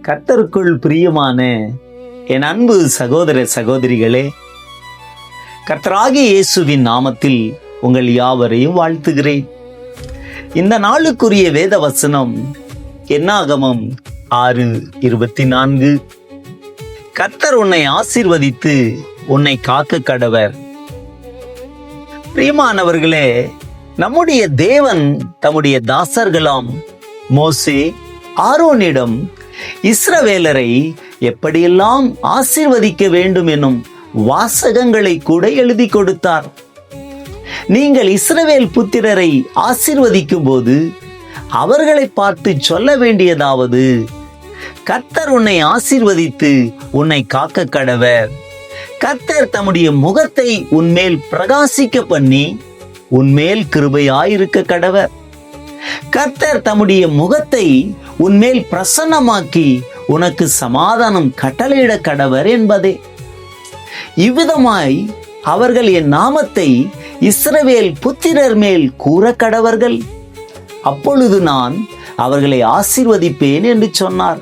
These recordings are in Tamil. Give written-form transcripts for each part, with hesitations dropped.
கர்த்தருக்குள் பிரியமான என் அன்பு சகோதர சகோதரிகளே, கர்த்தராகிய இயேசுவின் நாமத்தில் உங்கள் யாவரையும் வாழ்த்துகிறேன். இந்த நாளுக்குரிய வேத வசனம் என்னாகமம் 6:24. கர்த்தர் உன்னை ஆசீர்வதித்து உன்னை காக்க கடவர். பிரியமானவர்களே, நம்முடைய தேவன் தம்முடைய தாசர்களாம் மோசே, ஆரோனிடம் இஸ்ரவேலரை எப்படியெல்லாம் ஆசீர்வதிக்க வேண்டும் எனும் வாசகங்களை கூட எழுதி கொடுத்தார். நீங்கள் இஸ்ரவேல் புத்திரரை ஆசீர்வதிக்கும் போது அவர்களை பார்த்து சொல்ல வேண்டியதாவது, கர்த்தர் உன்னை ஆசீர்வதித்து உன்னை காக்க கடவர். கர்த்தர் தம்முடைய முகத்தை உன்மேல் பிரகாசிக்க பண்ணி உன்மேல் கிருபையாயிருக்க கடவர். கர்த்தர் தம்முடைய முகத்தை உன்மேல் பிரசன்னமாக்கி உனக்கு சமாதானம் கட்டளையிட கடவர் என்பதே. இவ்விதமாய் அவர்கள் என் நாமத்தை இஸ்ரவேல் புத்திரர் மேல் கூற கடவர்கள், அப்பொழுது நான் அவர்களை ஆசீர்வதிப்பேன் என்று சொன்னார்.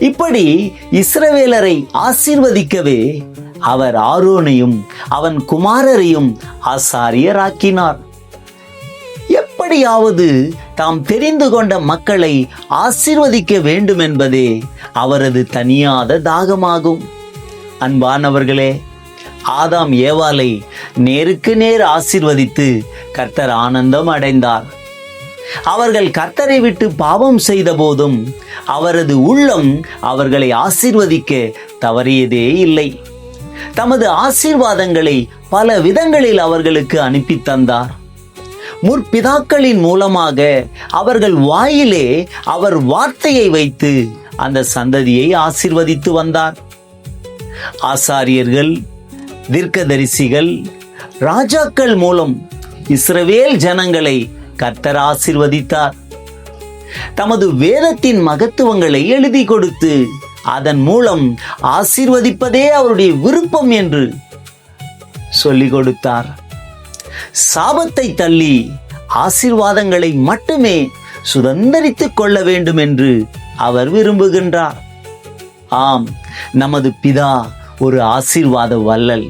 இப்படி இஸ்ரவேலரை ஆசீர்வதிக்கவே அவர் ஆரோனையும் அவன் குமாரரையும் ஆசாரியராக்கினார். எப்படியாவது தாம் தெரிந்து கொண்ட மக்களை ஆசீர்வதிக்க வேண்டும் என்பதே அவரது தனியாத தாகமாகும். அன்பானவர்களே, ஆதாம் ஏவாளை நேருக்கு நேர் ஆசீர்வதித்து கர்த்தர் ஆனந்தம் அடைந்தார். அவர்கள் கர்த்தரை விட்டு பாவம் செய்த போதும் அவரது உள்ளம் அவர்களை ஆசீர்வதிக்க தவறியதே இல்லை. தமது ஆசீர்வாதங்களை பல விதங்களில் அவர்களுக்கு அனுப்பி தந்தார். முற்பிதாக்களின் மூலமாக அவர்கள் வாயிலே அவர் வார்த்தையை வைத்து அந்த சந்ததியை ஆசீர்வதித்து வந்தார். ஆசாரியர்கள், தீர்க்கதரிசிகள், ராஜாக்கள் மூலம் இஸ்ரவேல் ஜனங்களை கர்த்தர் ஆசீர்வதித்தார். தமது வேதத்தின் மகத்துவங்களை எழுதி கொடுத்து அதன் மூலம் ஆசீர்வதிப்பதே அவருடைய விருப்பம் என்று சொல்லிக் கொடுத்தார். சாபத்தை தள்ளி ஆசீர்வாதங்களை மட்டுமே சுதந்தரித்துக் கொள்ள வேண்டும் என்று அவர் விரும்புகின்றார். ஆம், நமது பிதா ஒரு ஆசீர்வாத வள்ளல்.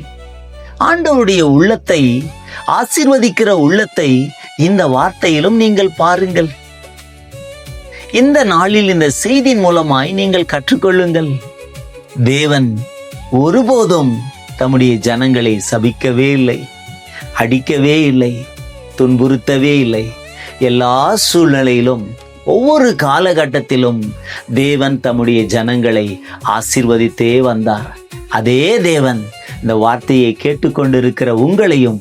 ஆண்டவருடைய உள்ளத்தை, ஆசீர்வதிக்கிற உள்ளத்தை இந்த வார்த்தையிலும் நீங்கள் பாருங்கள். இந்த நாளில் இந்த செய்தியின் மூலமாய் நீங்கள் கற்றுக்கொள்ளுங்கள். தேவன் ஒருபோதும் தம்முடைய ஜனங்களை சபிக்கவே இல்லை, அடிக்கவே இல்லை, துன்புறுத்தவே இல்லை. எல்லா சூழ்நிலையிலும், ஒவ்வொரு காலகட்டத்திலும் தேவன் தம்முடைய ஜனங்களை ஆசீர்வதித்தே வந்தார். அதே தேவன் இந்த வார்த்தையை கேட்டுக்கொண்டிருக்கிற உங்களையும்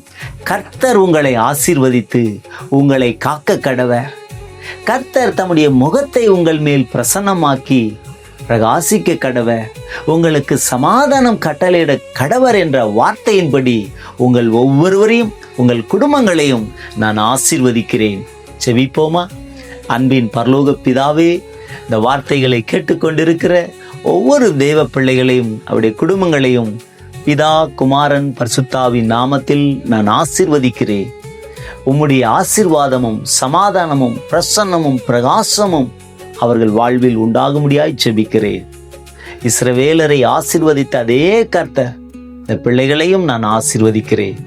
கர்த்தர் உங்களை ஆசீர்வதித்து உங்களை காக்க கடவர். கர்த்தர் தம்முடைய முகத்தை உங்கள் மேல் பிரசன்னமாக்கி பிரகாசிக்க கடவர். உங்களுக்கு சமாதானம் கட்டளையிட கடவர் என்ற வார்த்தையின்படி உங்கள் ஒவ்வொருவரையும், உங்கள் குடும்பங்களையும் நான் ஆசீர்வதிக்கிறேன். செபிப்போமா? அன்பின் பரலோக பிதாவே, இந்த வார்த்தைகளை கேட்டுக்கொண்டிருக்கிற ஒவ்வொரு தேவ பிள்ளைகளையும் அவருடைய குடும்பங்களையும் பிதா, குமாரன், பரிசுத்தாவின் நாமத்தில் நான் ஆசீர்வதிக்கிறேன். உம்முடைய ஆசீர்வாதமும் சமாதானமும் பிரசன்னமும் பிரகாசமும் அவர்கள் வாழ்வில் உண்டாகும்படியாய் செபிக்கிறேன். இஸ்ரவேலரை ஆசீர்வதித்த அதே கர்த்தர் இந்த பிள்ளைகளையும் நான் ஆசீர்வதிக்கிறேன்.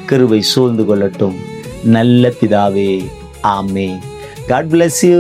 கிருபை சூழ்ந்து கொள்ளட்டும். நல்ல பிதாவே, ஆமென். God bless you.